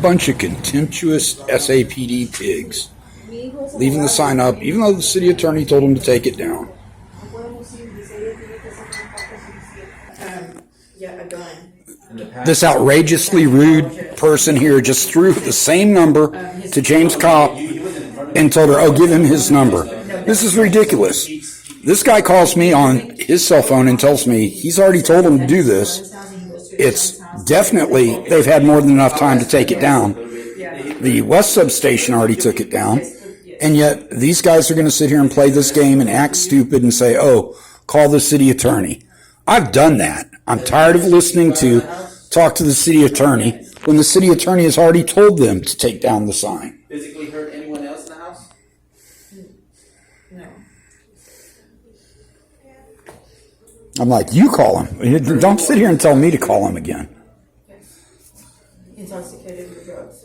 bunch of contemptuous SAPD pigs leaving the sign up, even though the city attorney told them to take it down. This outrageously rude person here just threw the same number to James Kopp and told her, oh, give him his number. This is ridiculous. This guy calls me on his cell phone and tells me he's already told him to do this. It's definitely, they've had more than enough time to take it down. The West substation already took it down. And yet these guys are going to sit here and play this game and act stupid and say, oh, call the city attorney. I've done that. I'm tired of listening to talk to the city attorney when the city attorney has already told them to take down the sign. Physically hurt anyone else in the house? No. I'm like, you call him. Don't sit here and tell me to call him again. Intoxicated with drugs.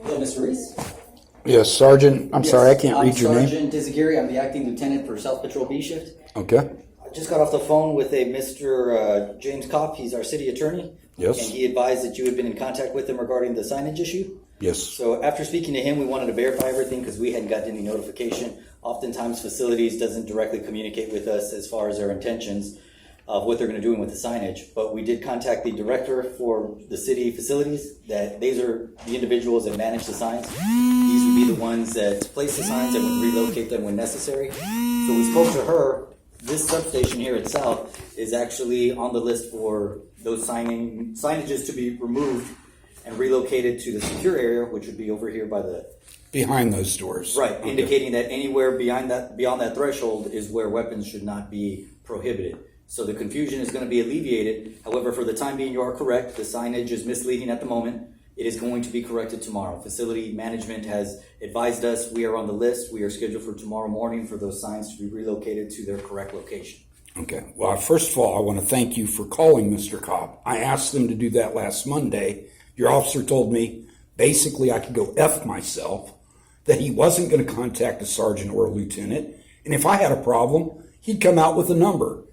Hello, Mr. Reese. Yes, Sergeant. I'm sorry, I can't read your name. Sergeant Dizagiri. I'm the acting lieutenant for South Patrol B shift. Okay. I just got off the phone with a Mr. James Kopp. He's our city attorney. Yes. And he advised that you had been in contact with him regarding the signage issue. Yes. So after speaking to him, we wanted to verify everything because we hadn't gotten any notification. Oftentimes, facilities doesn't directly communicate with us as far as their intentions of what they're going to do with the signage. But we did contact the director for the city facilities. That these are the individuals that manage the signs. These would be the ones that place the signs and would relocate them when necessary. So we spoke to her. This substation here itself is actually on the list for those signages to be removed and relocated to the secure area, which would be over here by the Behind those doors. right, Okay. indicating that anywhere beyond that threshold is where weapons should not be prohibited. So the confusion is going to be alleviated. However, for the time being, you are correct. The signage is misleading at the moment. It is going to be corrected tomorrow. Facility management has advised us we are on the list. We are scheduled for tomorrow morning for those signs to be relocated to their correct location. Okay. Well, first of all, I want to thank you for calling Mr. Kopp. I asked them to do that last Monday. Your officer told me basically I could go F myself, that he wasn't going to contact a sergeant or a lieutenant. And if I had a problem, he'd come out with a number.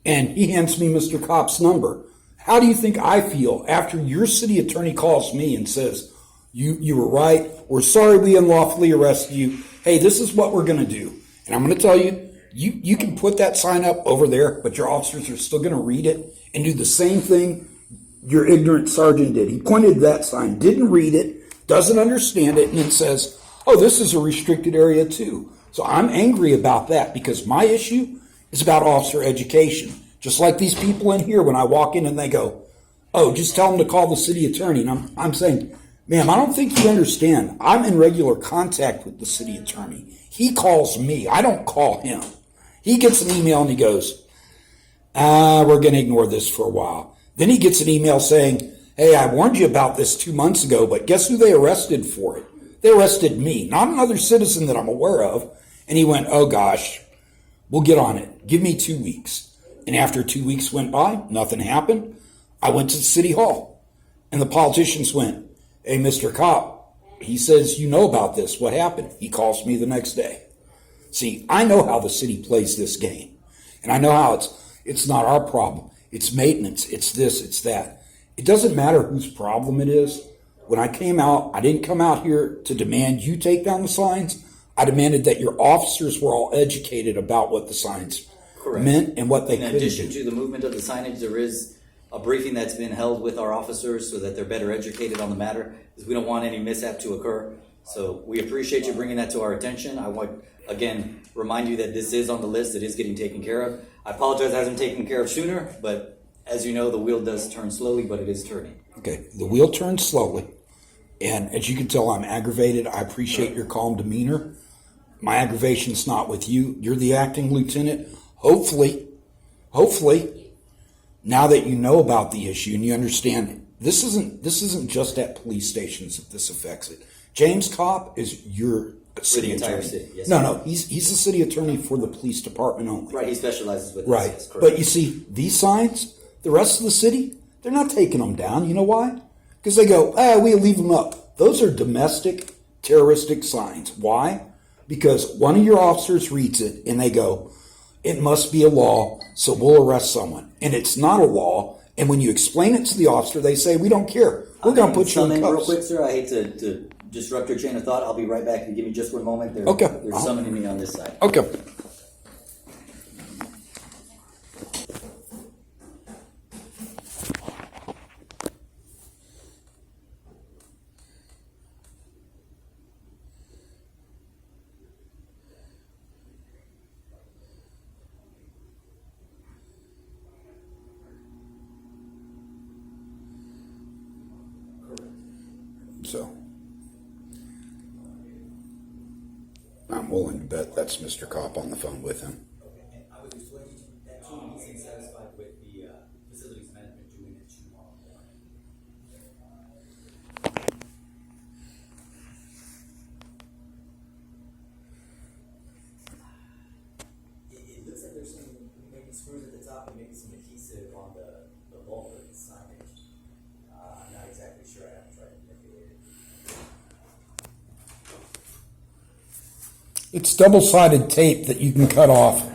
And he hands me Mr. Kopp's number. How do you think I feel after your city attorney calls me and says, you were right, we're sorry we unlawfully arrested you, hey, this is what we're going to do. And I'm going to tell you, you can put that sign up over there, but your officers are still going to read it and do the same thing your ignorant sergeant did. He pointed to that sign, didn't read it, doesn't understand it, and then says, oh, this is a restricted area too. So I'm angry about that because my issue is about officer education. Just like these people in here, when I walk in and they go, oh, just tell them to call the city attorney. And I'm saying, ma'am, I don't think you understand. I'm in regular contact with the city attorney. He calls me. I don't call him. He gets an email and he goes, we're going to ignore this for a while. Then he gets an email saying, hey, I warned you about this 2 months ago, but guess who they arrested for it? They arrested me, not another citizen that I'm aware of. And he went, oh, gosh, we'll get on it. Give me 2 weeks. And after 2 weeks went by, nothing happened. I went to the city hall. And the politicians went, hey, Mr. Kopp, he says, you know about this. What happened? He calls me the next day. See, I know how the city plays this game. And I know how it's not our problem. It's maintenance. It's this. It's that. It doesn't matter whose problem it is. When I came out, I didn't come out here to demand you take down the signs. I demanded that your officers were all educated about what the signs meant and what they couldn't do. In addition to the movement of the signage, there is a briefing that's been held with our officers so that they're better educated on the matter, because we don't want any mishap to occur. So we appreciate you bringing that to our attention. I want, again, remind you that this is on the list. It is getting taken care of. I apologize it hasn't taken care of sooner, but as you know, the wheel does turn slowly, but it is turning. Okay, the wheel turns slowly. And as you can tell, I'm aggravated. I appreciate your calm demeanor. My aggravation's not with you. You're the acting lieutenant. Hopefully, now that you know about the issue and you understand it, this isn't just at police stations that this affects it. James Kopp is your city attorney. City, yes, no, he's the city attorney for the police department only. Right, he specializes with right. this. Yes, but you see, these signs, the rest of the city, they're not taking them down. You know why? Because they go, we leave them up. Those are domestic terroristic signs. Why? Because one of your officers reads it and they go, it must be a law, so we'll arrest someone. And it's not a law. And when you explain it to the officer, they say, we don't care. We're going to put you in real cuffs. quick, sir. I hate to disrupt your chain of thought. I'll be right back. If you give me just one moment. Okay. They're summoning me on this side. Okay. So, I'm willing to bet that's Mr. Kopp on the phone with him. Okay. I was just wondering that you seem satisfied with the facilities management doing it tomorrow morning. It looks like there's some maybe screws at the top and maybe some adhesive on the bulk of the signage. I'm not exactly sure. I haven't tried to manipulate it. It's double-sided tape that you can cut off.